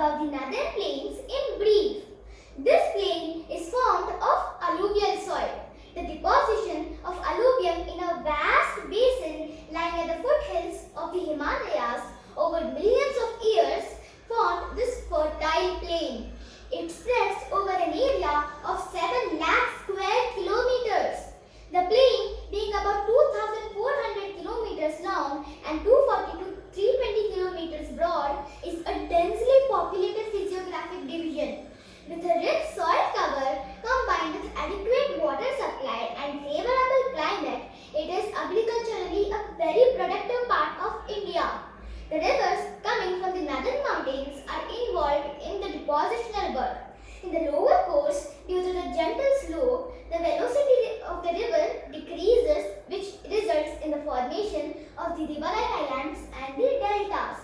about the northern plains in brief. This plain is formed of alluvial soil. The deposition of alluvium in a vast basin lying at the foothills of the Himalayas over millions of years formed this fertile plain. It spreads over an area of 7 lakh square kilometers. The plain, being about 2,400 kilometers long and 240 to 320 kilometers broad, is a densely populated physiographic division. With a rich soil cover combined with adequate water supply and favorable climate, it is agriculturally a very productive part of India. The rivers coming from the northern mountains are involved in the depositional work. In the lower course, due to the gentle slope, the velocity of the river decreases, which results in the formation of the riverine islands and the deltas.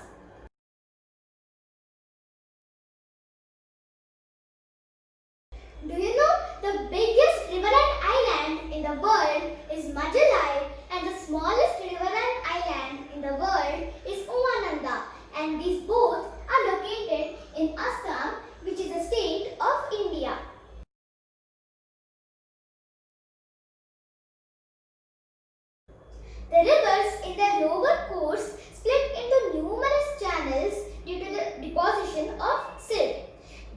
Do you know the biggest riverine island in the world is Majalai, and the smallest riverine island in the world is Umananda, and these both are located in Assam, which is a state of India. The rivers in their lower course split into numerous channels due to the deposition of silt.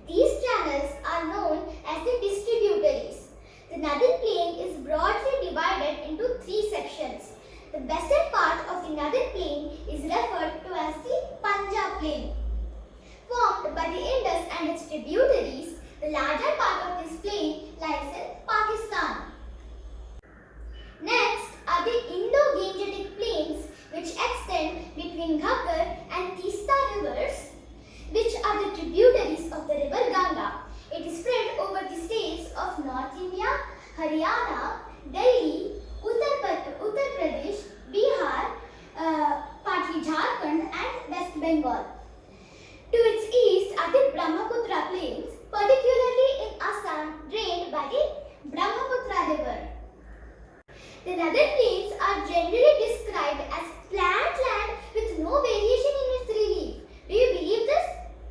These channels are known as the distributaries. The northern plain is broadly divided into 3 sections. The western part of the northern plain is referred to as the Punjab plain. Formed by the Indus and its tributaries, the larger part of this plain lies in Pakistan. Next are the Indo-Gangetic plains, which extend between Ganga and Tista rivers, which are the tributaries of the river Ganga. It is spread over the states of North India, Haryana, Delhi, Uttar Pradesh, Bihar, partly Jharkhand and West Bengal. To its east are the Brahmaputra plains, particularly in Assam, drained by the Brahmaputra river. The northern plains are generally described as flat land with no variation in its relief. Do you believe this?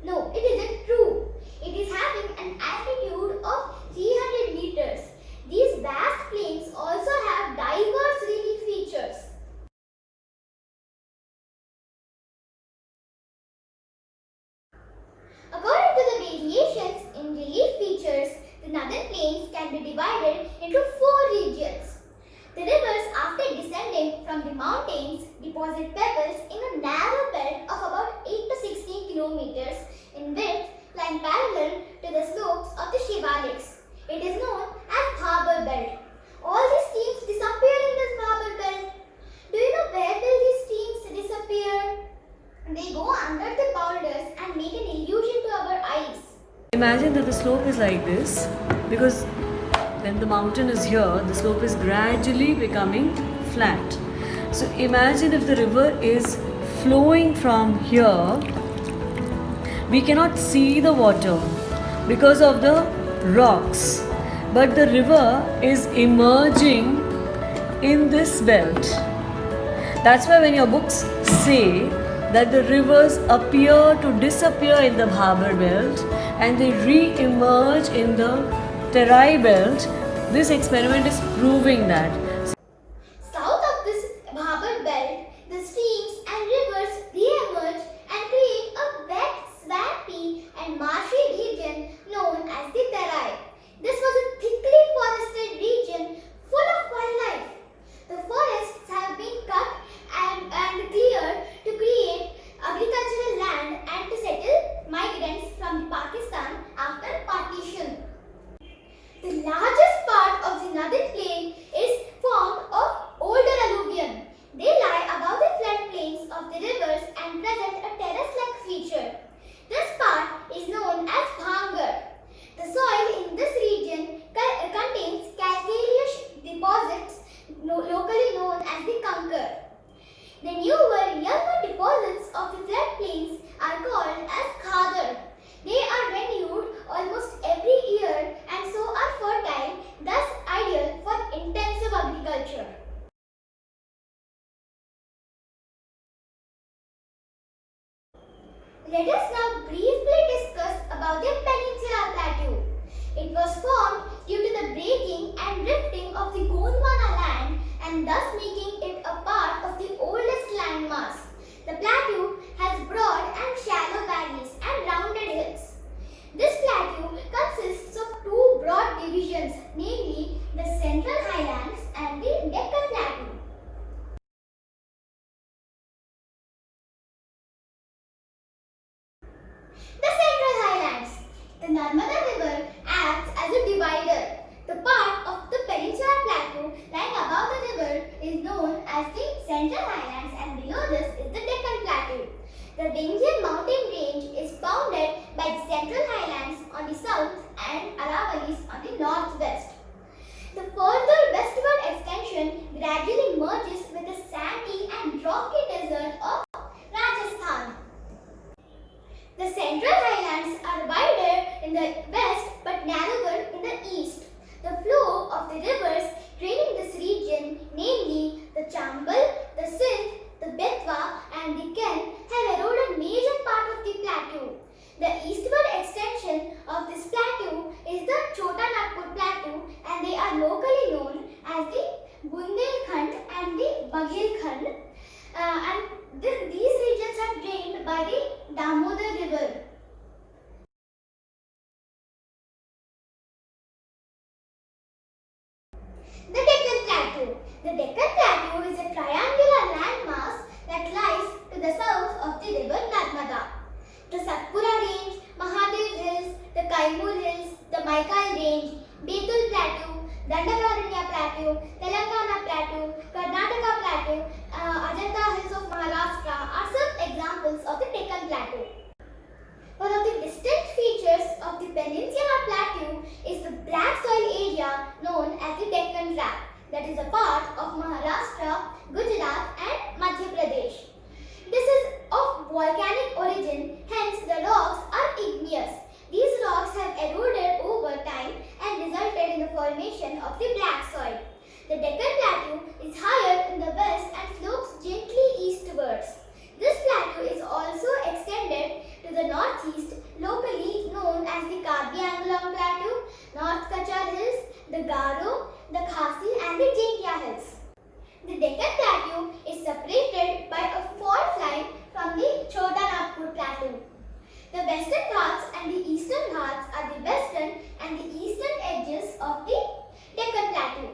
No, it isn't true. It is having an altitude of 300 meters. These vast plains also have diverse relief features. According to the variations in relief features, the northern plains can be divided into 4 regions. The rivers, after descending from the mountains, deposit pebbles in a narrow bed of about 8 to 16 kilometers in width, lying parallel to the slopes of the Shivaliks. It is known as Bhabur belt. All these streams disappear in this Bhabur belt. Do you know where will these streams disappear? They go under the boulders and make an illusion to our eyes. Imagine that the slope is like this, because when the mountain is here, the slope is gradually becoming flat. So imagine if the river is flowing from here, we cannot see the water because of the rocks, but the river is emerging in this belt. That's why when your books say that the rivers appear to disappear in the Bhabur belt and they re-emerge in the Terai belt, this experiment is proving that. South of this Bhabur belt, the streams and rivers re-emerge and create a wet, swampy and marshy region known as the Terai. This was a thickly forested region full of wildlife. The forests have been cut and cleared to create agricultural land and to settle migrants from Pakistan after partition. The largest part of the northern plain is formed of older alluvium. They lie above the floodplains of the rivers and present a terrace-like feature. This part is known as Bhangar. The soil in this region contains calcareous deposits locally known as the Kankar. The newer, younger deposits of the floodplains are called as Khadar. They are renewed almost every year and so are fertile, thus ideal for intensive agriculture. Let us now briefly discuss and thus making it a part of the oldest landmass. The plateau has broad and shallow valleys and rounded hills. This plateau consists of two broad divisions, namely the Central Highlands and the Deccan Plateau. The Central Highlands. The Narmada River acts as a divider. The part of the Peninsular Plateau lying above the river is known as the Central Highlands, and below this is the Deccan Plateau. The Vindhyan mountain range is bounded by the Central Highlands on the south and Aravallis on the northwest. The further westward extension gradually merges with the sandy and rocky desert of Rajasthan. The Central Highlands are wider in the west but narrower in the east. The flow of the rivers draining this region, namely the Chambal, the Sindh, the Betwa and the Ken, have eroded major part of the plateau. The eastward extension of this plateau is the Chota Nagpur Plateau, and they are locally known as the Bundelkhand and the Baghelkhand. These regions are drained by the Damodar River. The Deccan Plateau. The Deccan Plateau is a triangular landmass that lies to the south of the river Narmada. The Satpura Range, Mahadev Hills, the Kaimur Hills, the Maikal Range, Betul Plateau, Dandakaranya Plateau, Telangana Plateau, Karnataka Plateau, Ajanta Hills of Maharashtra are some examples of the Deccan Plateau. One of the distinct features of the Peninsular Plateau is the black soil area known as the Deccan Trap, that is a part of Maharashtra, Gujarat and Madhya Pradesh. This is of volcanic origin, hence the rocks are igneous. These rocks have eroded over time and resulted in the formation of the black soil. The Deccan Plateau is higher in the west and slopes gently eastwards. This plateau is also extended to the northeast, locally known as the Karbi Angalam Plateau, North Kachar Hills, the Garo, the Khasi and the Jinkia Hills. The Deccan Plateau is separated by a fault line from the Chota Nagpur Plateau. The Western Ghats and the Eastern Ghats are the western and the eastern edges of the Deccan Plateau.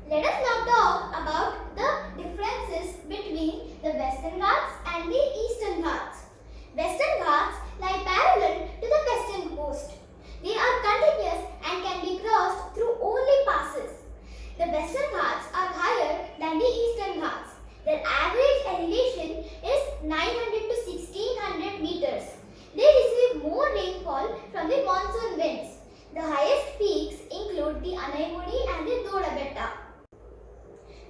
Let us now talk about the differences between the Western Ghats and the Eastern Ghats. Western Ghats lie parallel to the western coast. They are continuous and can be crossed through only passes. The Western Ghats are higher than the Eastern Ghats. Their average elevation is 900 to 1600 meters. They receive more rainfall from the monsoon winds. The highest peaks include the Anaimudi and the Dodabetta.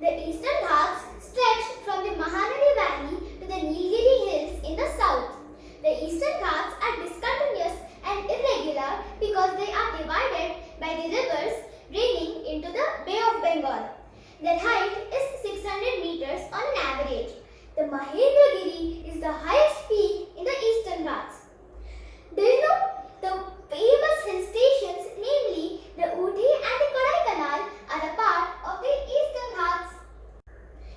The Eastern Ghats stretch from the Mahanadi Valley to the Nilgiri Hills in the south. The Eastern Ghats are discontinuous and irregular because they are divided by the rivers draining into the Bay of Bengal. Their height is 600 meters on an average. The Mahendragiri is the highest peak in the Eastern Ghats. Do you know the famous hill stations, namely the Ooty and the Kodaikanal, are a part of the Eastern Ghats?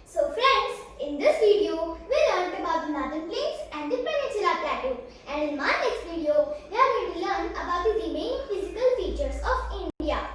So friends, in this video, we learned about the Northern Plains and the Peninsular Plateau. And in my next video, we are going to learn about the remaining physical features of India.